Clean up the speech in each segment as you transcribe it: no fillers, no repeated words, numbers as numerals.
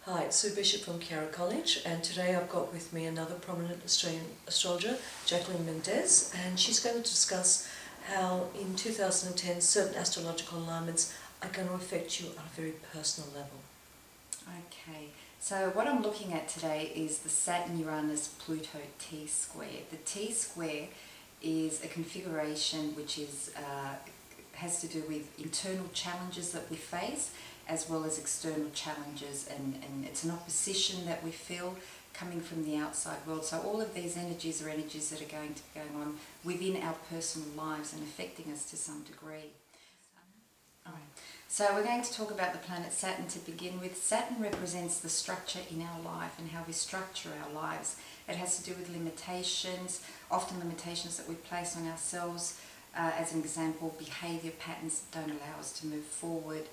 Hi, it's Sue Bishop from Chiara College, and today I've got with me another prominent Australian astrologer, Jacqueline Mendez, and she's going to discuss how in 2010 certain astrological alignments are going to affect you on a very personal level. Okay, so what I'm looking at today is the Saturn, Uranus, Pluto T-square. The T-square is a configuration which is has to do with internal challenges that we face as well as external challenges, and it's an opposition that we feel coming from the outside world. So all of these energies are energies that are going to be going on within our personal lives and affecting us to some degree. Alright, so we're going to talk about the planet Saturn to begin with. Saturn represents the structure in our life and how we structure our lives. It has to do with limitations, often limitations that we place on ourselves. As an example, behaviour patterns that don't allow us to move forward.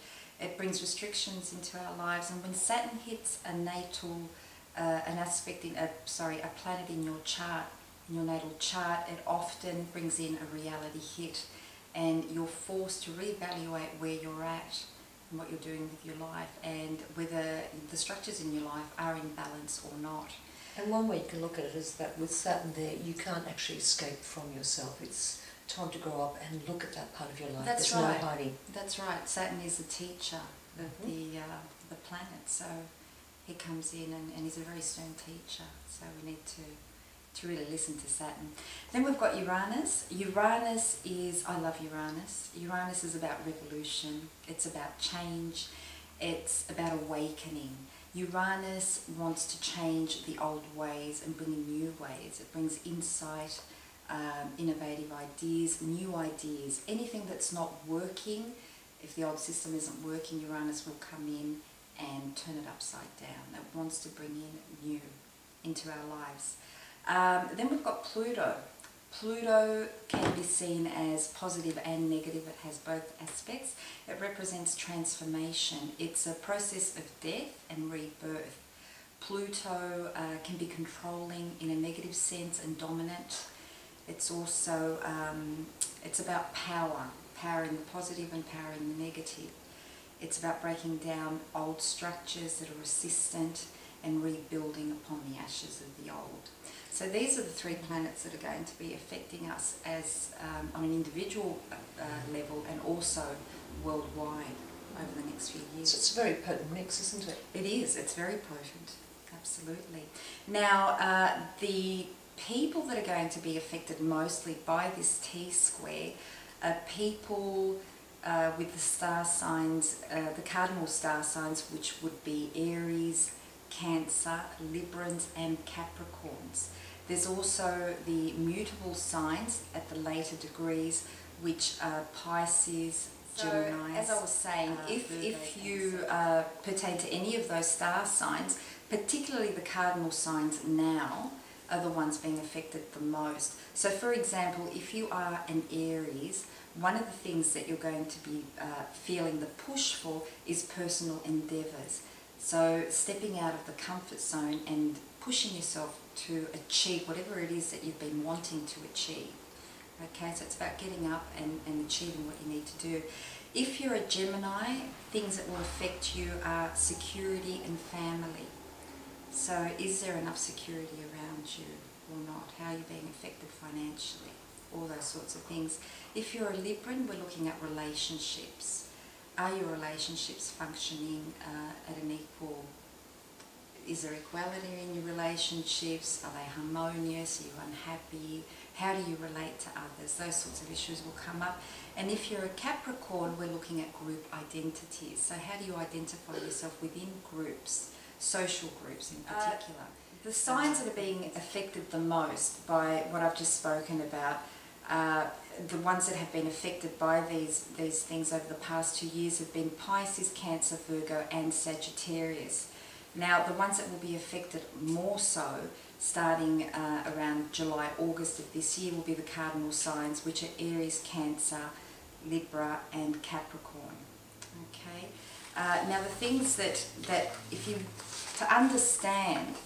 It brings restrictions into our lives, and when Saturn hits a natal, a planet in your chart, in your natal chart, it often brings in a reality hit, and you're forced to reevaluate where you're at and what you're doing with your life, and whether the structures in your life are in balance or not. And one way you can look at it is that with Saturn there, you can't actually escape from yourself. It's time to grow up and look at that part of your life. That's There's right. no hiding. That's right. Saturn is the teacher of the planet, so he comes in and he's a very stern teacher. So we need to really listen to Saturn. Then we've got Uranus. Uranus is, I love Uranus. Uranus is about revolution. It's about change. It's about awakening. Uranus wants to change the old ways and bring in new ways. It brings insight, innovative ideas, new ideas. Anything that's not working, if the old system isn't working, Uranus will come in and turn it upside down. It wants to bring in new into our lives. Then we've got Pluto. Pluto can be seen as positive and negative. It has both aspects. It represents transformation. It's a process of death and rebirth. Pluto can be controlling in a negative sense and dominant. It's also, it's about power, power in the positive and power in the negative. It's about breaking down old structures that are resistant and rebuilding upon the ashes of the old. So these are the three planets that are going to be affecting us as on an individual level and also worldwide over the next few years. So it's a very potent mix, isn't it? It is. It's very potent. Absolutely. Now, the people that are going to be affected mostly by this T-square are people with the star signs, the cardinal star signs, which would be Aries, Cancer, Librans and Capricorns. There's also the mutable signs at the later degrees, which are Pisces, Gemini. As I was saying, if you pertain to any of those star signs, particularly the cardinal signs now, are the ones being affected the most. So for example, if you are an Aries, one of the things that you're going to be feeling the push for is personal endeavours. So stepping out of the comfort zone and pushing yourself to achieve whatever it is that you've been wanting to achieve. Okay, so it's about getting up and achieving what you need to do. If you're a Gemini, things that will affect you are security and family. So is there enough security around you or not? How are you being affected financially? All those sorts of things. If you're a Libran, we're looking at relationships. Are your relationships functioning at an equal? Is there equality in your relationships? Are they harmonious? Are you unhappy? How do you relate to others? Those sorts of issues will come up. And if you're a Capricorn, we're looking at group identities. So how do you identify yourself within groups, social groups in particular? The signs that are being affected the most by what I've just spoken about, the ones that have been affected by these things over the past 2 years have been Pisces, Cancer, Virgo and Sagittarius. Now the ones that will be affected more so starting around July, August of this year will be the cardinal signs, which are Aries, Cancer, Libra and Capricorn. Okay. Now the things that to understand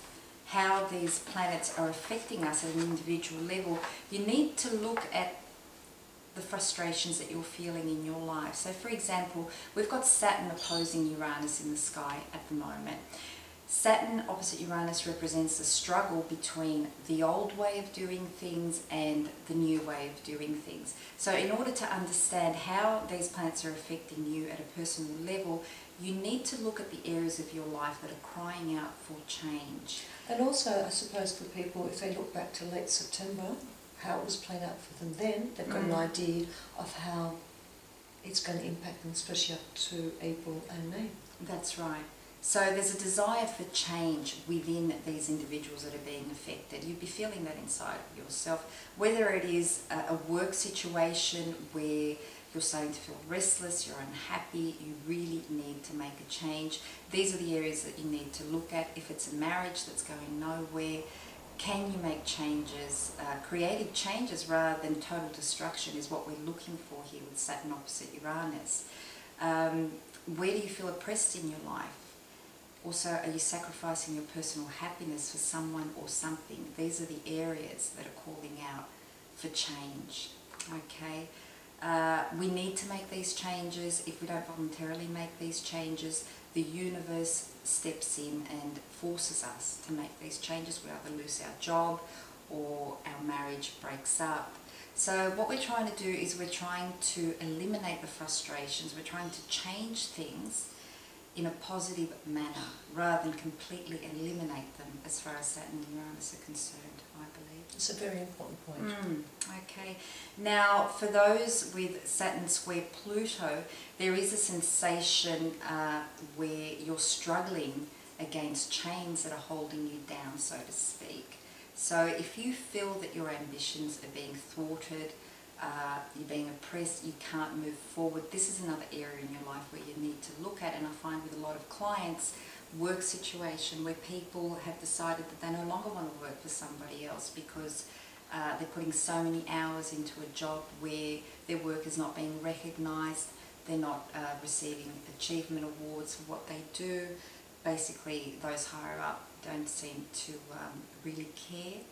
how these planets are affecting us at an individual level, you need to look at the frustrations that you're feeling in your life. So for example, we've got Saturn opposing Uranus in the sky at the moment. Saturn opposite Uranus represents the struggle between the old way of doing things and the new way of doing things. So in order to understand how these planets are affecting you at a personal level, you need to look at the areas of your life that are crying out for change. And also, I suppose for people, if they look back to late September, how it was playing out for them then, they've got an idea of how it's going to impact them, especially up to April and May. That's right. So there's a desire for change within these individuals that are being affected. You'd be feeling that inside yourself, whether it is a work situation where you're starting to feel restless, you're unhappy, you really need to make a change. These are the areas that you need to look at. If it's a marriage that's going nowhere, can you make changes, creative changes rather than total destruction is what we're looking for here with Saturn opposite Uranus. Where do you feel oppressed in your life? Also, are you sacrificing your personal happiness for someone or something? These are the areas that are calling out for change, okay? We need to make these changes. If we don't voluntarily make these changes, the universe steps in and forces us to make these changes. We either lose our job or our marriage breaks up. So what we're trying to do is we're trying to eliminate the frustrations. We're trying to change things in a positive manner rather than completely eliminate them as far as Saturn and Uranus are concerned, I believe. It's a very important point. Okay. Now, for those with Saturn square Pluto, there is a sensation where you're struggling against chains that are holding you down, so to speak. So if you feel that your ambitions are being thwarted, you're being oppressed, you can't move forward, this is another area in your life where you need to look at. And I find with a lot of clients, work situation where people have decided that they no longer want to work for somebody else because they're putting so many hours into a job where their work is not being recognised, they're not receiving achievement awards for what they do. Basically, those higher up don't seem to really care.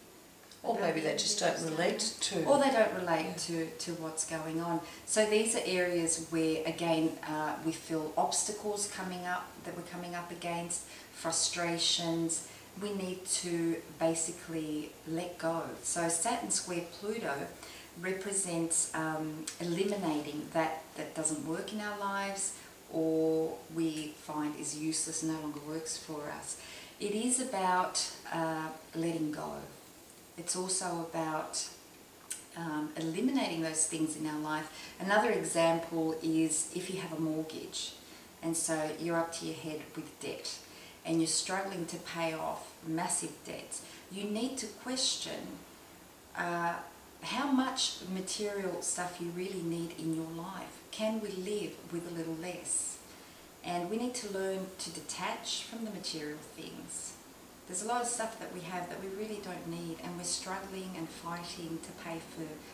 Or maybe they just don't relate to... Or they don't relate to what's going on. So these are areas where, again, we feel obstacles coming up, that we're coming up against, frustrations. We need to basically let go. So Saturn square Pluto represents eliminating that doesn't work in our lives or we find is useless, no longer works for us. It is about letting go. It's also about eliminating those things in our life. Another example is if you have a mortgage and so you're up to your head with debt and you're struggling to pay off massive debts, you need to question how much material stuff you really need in your life. Can we live with a little less? And we need to learn to detach from the material things. There's a lot of stuff that we have that we really don't need, and we're struggling and fighting to pay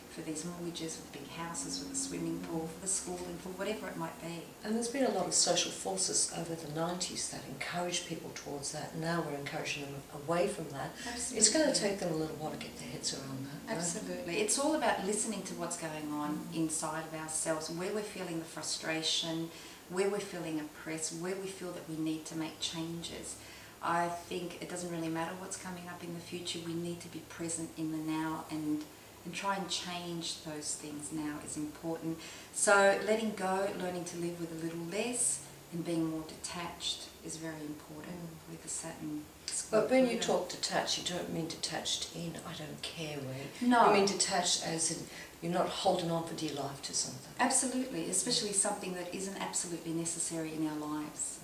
for these mortgages, for big houses, for the swimming pool, for the schooling, for whatever it might be. And there's been a lot of social forces over the 90s that encouraged people towards that. Now we're encouraging them away from that. Absolutely. It's going to take them a little while to get their heads around that. Absolutely. Right? It's all about listening to what's going on inside of ourselves, where we're feeling the frustration, where we're feeling oppressed, where we feel that we need to make changes. I think it doesn't really matter what's coming up in the future. We need to be present in the now and try and change those things now is important. So letting go, learning to live with a little less and being more detached is very important with the Saturn. But when you talk detached, you don't mean detached in I don't care way. No. You mean detached as in you're not holding on for dear life to something. Absolutely, especially something that isn't absolutely necessary in our lives.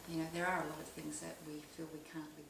You know, there are a lot of things that we feel we can't live